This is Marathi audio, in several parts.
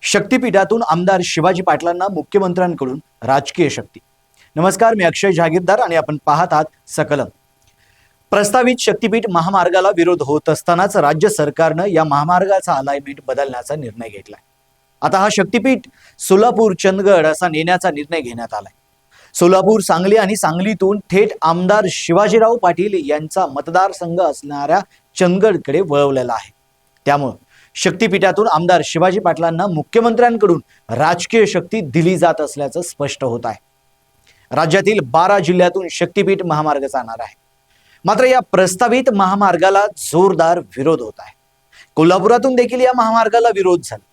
शक्तीपीठातून आमदार शिवाजी पाटलांना मुख्यमंत्र्यांकडून राजकीय शक्ती। नमस्कार, मी अक्षय जागीरदार आणि आपण पाहत आहात सकलम। प्रस्तावित शक्तीपीठ महामार्गाला विरोध होत असतानाच राज्य सरकारनं या महामार्गाचा अलाइनमेंट बदलण्याचा निर्णय घेतलाय। आता हा शक्तीपीठ सोलापूर चंदगड असा नेण्याचा निर्णय घेण्यात आलाय। सोलापूर, सांगली आणि सांगलीतून थेट आमदार शिवाजीराव पाटील यांचा मतदारसंघ असणाऱ्या चंदगडकडे वळवलेला आहे। त्यामुळे शक्तीपीठातून आमदार शिवाजी पाटलांना मुख्यमंत्र्यांकडून राजकीय शक्ती दिली जात असल्याचं स्पष्ट होत आहे। राज्यातील 12 जिल्ह्यातून शक्तीपीठ महामार्ग जाणार आहे। मात्र या प्रस्तावित महामार्गाला जोरदार विरोध होत आहे। कोल्हापुरातून देखील या महामार्गाला विरोध झाला।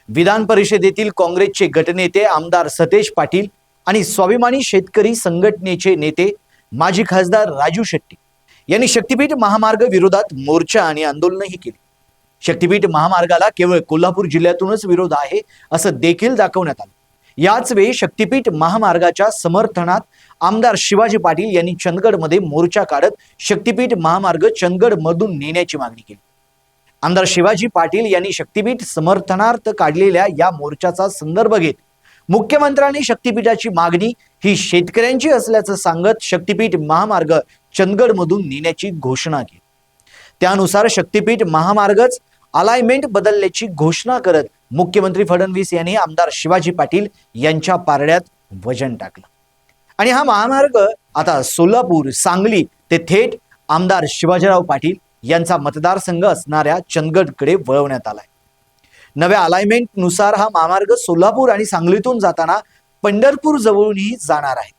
विधान परिषदेतील काँग्रेसचे गटनेते आमदार सतेज पाटील आणि स्वाभिमानी शेतकरी संघटनेचे नेते माजी खासदार राजू शेट्टी यांनी शक्तीपीठ महामार्ग विरोधात मोर्चा आणि आंदोलनही केले। शक्तीपीठ महामार्गाला केवळ कोल्हापूर जिल्ह्यातूनच विरोध आहे असं देखील दाखवण्यात आलं। याच वेळी शक्तीपीठ महामार्गाच्या समर्थनात आमदार शिवाजी पाटील यांनी चंदगडमध्ये मोर्चा काढत शक्तीपीठ महामार्ग चंदगड मधून नेण्याची मागणी केली। आमदार शिवाजी पाटील यांनी शक्तीपीठ समर्थनार्थ काढलेल्या या मोर्चाचा संदर्भ घेत मुख्यमंत्र्यांनी शक्तीपीठाची मागणी ही शेतकऱ्यांची असल्याचं सांगत शक्तीपीठ महामार्ग चंदगड मधून नेण्याची घोषणा केली। त्यानुसार शक्तीपीठ महामार्गच अलाइनमेंट बदलल्याची घोषणा करत मुख्यमंत्री फडणवीस यांनी आमदार शिवाजी पाटील यांच्या पारड्यात वजन टाकलं आणि हा महामार्ग आता सोलापूर, सांगली ते थेट आमदार शिवाजीराव पाटील यांचा मतदारसंघ असणाऱ्या चंदगडकडे वळवण्यात आलाय। नव्या अलाइनमेंट नुसार हा महामार्ग सोलापूर आणि सांगलीतून जाताना पंढरपूर जवळूनही जाणार आहे।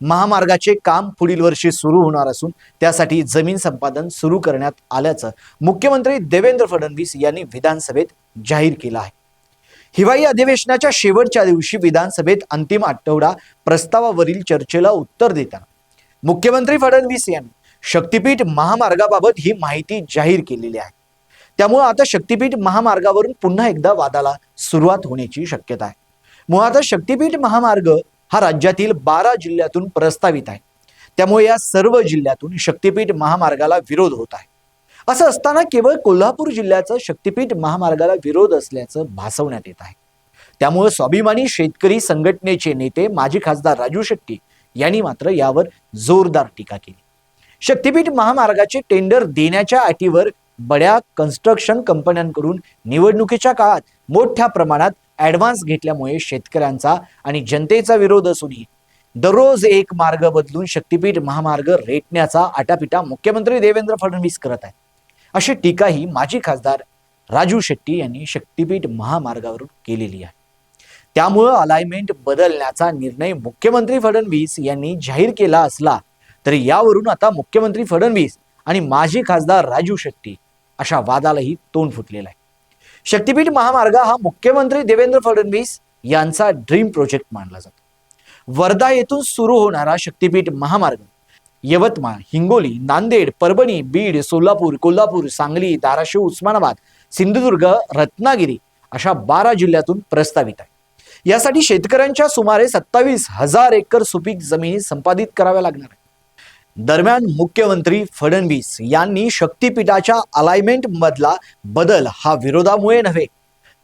महामार्गाचे काम पुढील वर्षी सुरू होणार असून त्यासाठी जमीन संपादन सुरू करण्यात आल्याचं मुख्यमंत्री देवेंद्र फडणवीस यांनी विधानसभेत जाहीर केलं आहे। हिवाळी अधिवेशनाच्या शेवटच्या दिवशी विधानसभेत अंतिम आठवडा प्रस्तावावरील चर्चेला उत्तर देताना मुख्यमंत्री फडणवीस यांनी शक्तीपीठ महामार्गाबाबत ही माहिती जाहीर केलेली आहे। त्यामुळे आता शक्तीपीठ महामार्गावरून पुन्हा एकदा वादाला सुरुवात होण्याची शक्यता आहे। मुळात शक्तीपीठ महामार्ग हा राज्यातील 12 जिल्ह्यातून प्रस्तावित आहे। त्यामुळे या सर्व जिल्ह्यातून शक्तीपीठ महामार्गाला विरोध होत आहे। असं असताना केवळ कोल्हापूर जिल्ह्याचं शक्तीपीठ महामार्गाला विरोध असल्याचं भासवण्यात येत आहे। त्यामुळे स्वाभिमानी शेतकरी संघटनेचे नेते माजी खासदार राजू शेट्टी यांनी मात्र यावर जोरदार टीका केली। शक्तीपीठ महामार्गाचे टेंडर देण्याच्या अटीवर बड्या कन्स्ट्रक्शन कंपन्यांकडून निवडणुकीच्या काळात मोठ्या प्रमाणात ॲडव्हान्स घेतल्यामुळे शेतकऱ्यांचा आणि जनतेचा विरोध असूनही दररोज एक मार्ग बदलून शक्तीपीठ महामार्ग रेटण्याचा आटापिटा मुख्यमंत्री देवेंद्र फडणवीस करत आहेत, अशी टीकाही माजी खासदार राजू शेट्टी यांनी शक्तीपीठ महामार्गावरून केलेली आहे। त्यामुळे अलाइनमेंट बदलण्याचा निर्णय मुख्यमंत्री फडणवीस यांनी जाहीर केला असला तरी यावरून आता मुख्यमंत्री फडणवीस आणि माजी खासदार राजू शेट्टी अशा वादालाही तोंड फुटलेलं आहे। शक्तीपीठ महामार्ग हा मुख्यमंत्री देवेंद्र फडणवीस यांचा ड्रीम प्रोजेक्ट मानला जातो। वर्धा येथून सुरू होणारा शक्तीपीठ महामार्ग यवतमाळ, हिंगोली, नांदेड, परभणी, बीड, सोलापूर, कोल्हापूर, सांगली, धाराशिव, उस्मानाबाद, सिंधुदुर्ग, रत्नागिरी अशा 12 जिल्ह्यातून प्रस्तावित आहे। यासाठी शेतकऱ्यांच्या सुमारे 27,000 एकर सुपीक जमिनी संपादित कराव्या लागणार आहे। दरम्यान मुख्यमंत्री फडणवीस यांनी शक्तीपीठाच्या अलाइनमेंट मधला बदल हा विरोधामुळे नव्हे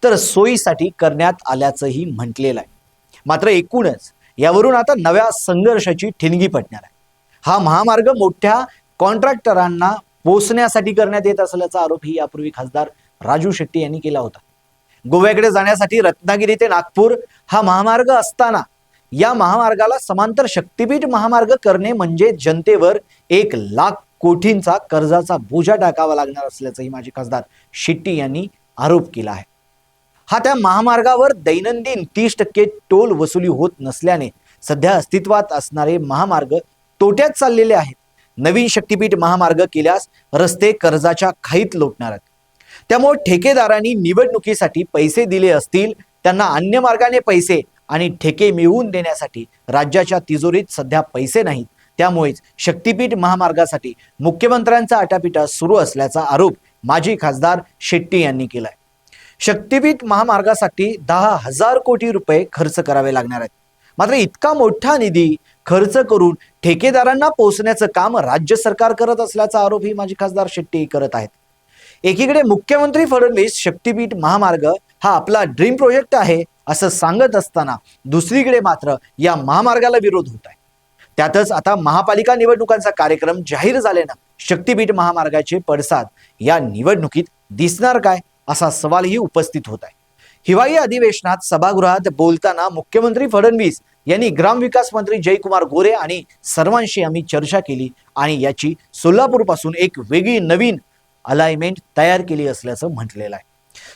तर सोयीसाठी करण्यात आल्याचंही म्हटलेलं आहे। मात्र एकूणच यावरून आता नव्या संघर्षाची ठिणगी पडणार आहे। हा महामार्ग मोठ्या कॉन्ट्रॅक्टरांना पोचण्यासाठी करण्यात येत असल्याचा आरोपही यापूर्वी खासदार राजू शेट्टी यांनी केला होता। गोव्याकडे जाण्यासाठी रत्नागिरी ते नागपूर हा महामार्ग असताना या महामार्गाला समांतर शक्तीपीठ महामार्ग करणे म्हणजे जनतेवर 1,00,000 कोटींचा कर्जाचा बोजा टाकावा लागणार असल्याचंही माजी खासदार शेट्टी यांनी आरोप केला आहे। हा त्या महामार्गावर दैनंदिन 30% टोल वसुली होत नसल्याने सध्या अस्तित्वात असणारे महामार्ग तोट्यात चाललेले आहेत। नवीन शक्तीपीठ महामार्ग केल्यास रस्ते कर्जाच्या खाईत लोटणार आहेत। त्यामुळे ठेकेदारांनी निवडणुकीसाठी पैसे दिले असतील त्यांना अन्य मार्गाने पैसे आणि ठेके मिळवून देण्यासाठी राज्याच्या तिजोरीत सध्या पैसे नाहीत। त्यामुळेच शक्तीपीठ महामार्गासाठी मुख्यमंत्र्यांचा आटापिटा सुरू असल्याचा आरोप माजी खासदार शेट्टी यांनी केलाय। शक्तीपीठ महामार्गासाठी 10,000 कोटी रुपये खर्च करावे लागणार आहेत। मात्र इतका मोठा निधी खर्च करून ठेकेदारांना पोहोचण्याचं काम राज्य सरकार करत असल्याचा आरोपही माजी खासदार शेट्टी करत आहेत। एकीकडे मुख्यमंत्री फडणवीस शक्तीपीठ महामार्ग हा आपला ड्रीम प्रोजेक्ट आहे असं सांगत असताना दुसरीकडे मात्र या महामार्गाला विरोध होत आहे. त्यातच आता महापालिका निवडणुकांचा कार्यक्रम जाहीर झाल्यानं शक्तीपीठ महामार्गाचे पडसाद या निवडणुकीत दिसणार काय असा सवालही उपस्थित होत आहे. हिवाळी अधिवेशनात सभागृहात बोलताना मुख्यमंत्री फडणवीस यांनी ग्रामविकास मंत्री जयकुमार गोरे आणि सर्वांशी आम्ही चर्चा केली आणि याची सोलापूर पासून एक वेगळी नवीन अलाइनमेंट तयार केली असल्याचं म्हटलेलं आहे.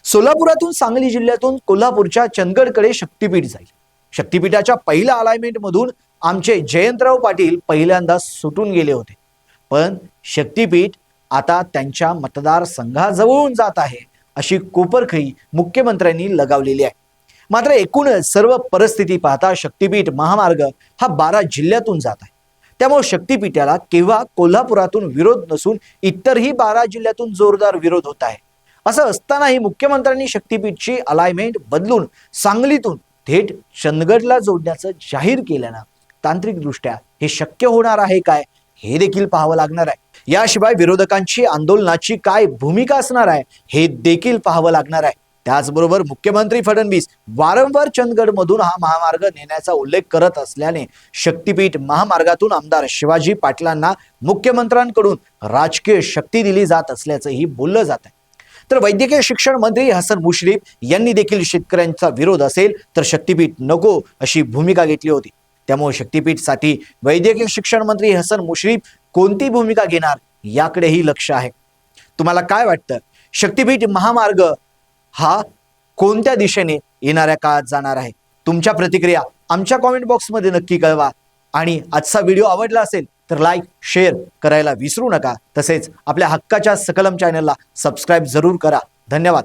सोलापुरातून सांगली जिल्ह्यातून कोल्हापूरच्या चंदगडकडे शक्तीपीठ जाईल. शक्तीपीठाच्या पहिल्या अलाइनमेंट मधून आमचे जयंतराव पाटील पहिल्यांदा सुटून गेले होते, पण शक्तीपीठ आता त्यांच्या मतदारसंघाजवळून जात आहे अशी कोपरखळी मुख्यमंत्र्यांनी लगावलेली आहे. मात्र एकूणच सर्व परिस्थिती पाहता शक्तीपीठ महामार्ग हा 12 जिल्ह्यातून जात आहे. त्यामुळे शक्तीपीठाला केव्हा कोल्हापुरातून विरोध नसून इतरही 12 जिल्ह्यातून जोरदार विरोध होत आहे. असं असतानाही मुख्यमंत्र्यांनी शक्तीपीठची अलाइनमेंट बदलून सांगलीतून थेट चंदगडला जोडण्याचं जाहीर केल्यानं तांत्रिकदृष्ट्या हे शक्य होणार आहे काय हे देखील पाहावं लागणार आहे. याशिवाय विरोधकांची आंदोलनाची काय भूमिका असणार आहे हे देखील पाहावं लागणार आहे. त्याचबरोबर मुख्यमंत्री फडणवीस वारंवार चंदगडमधून हा महामार्ग नेण्याचा उल्लेख करत असल्याने शक्तीपीठ महामार्गातून आमदार शिवाजी पाटलांना मुख्यमंत्र्यांकडून राजकीय शक्ती दिली जात असल्याचंही बोललं जात आहे. तर वैद्यकीय शिक्षण मंत्री हसन मुश्रीफ यांनी देखील शेतकऱ्यांचा विरोध असेल तर शक्तीपीठ नको अशी भूमिका घेतली होती. त्यामुळे शक्तीपीठसाठी वैद्यकीय शिक्षण मंत्री हसन मुश्रीफ कोणती भूमिका घेणार याकडेही लक्ष आहे. तुम्हाला काय वाटतं, शक्तीपीठ महामार्ग हा कोणत्या दिशेने येणाऱ्या काळात जाणार आहे? तुमच्या प्रतिक्रिया आमच्या कॉमेंट बॉक्समध्ये नक्की कळवा आणि आजचा व्हिडिओ आवडला असेल तर लाईक शेअर करायला विसरू नका. तसेच आपल्या हक्काच्या सकलम चॅनलला सबस्क्राईब जरूर करा. धन्यवाद.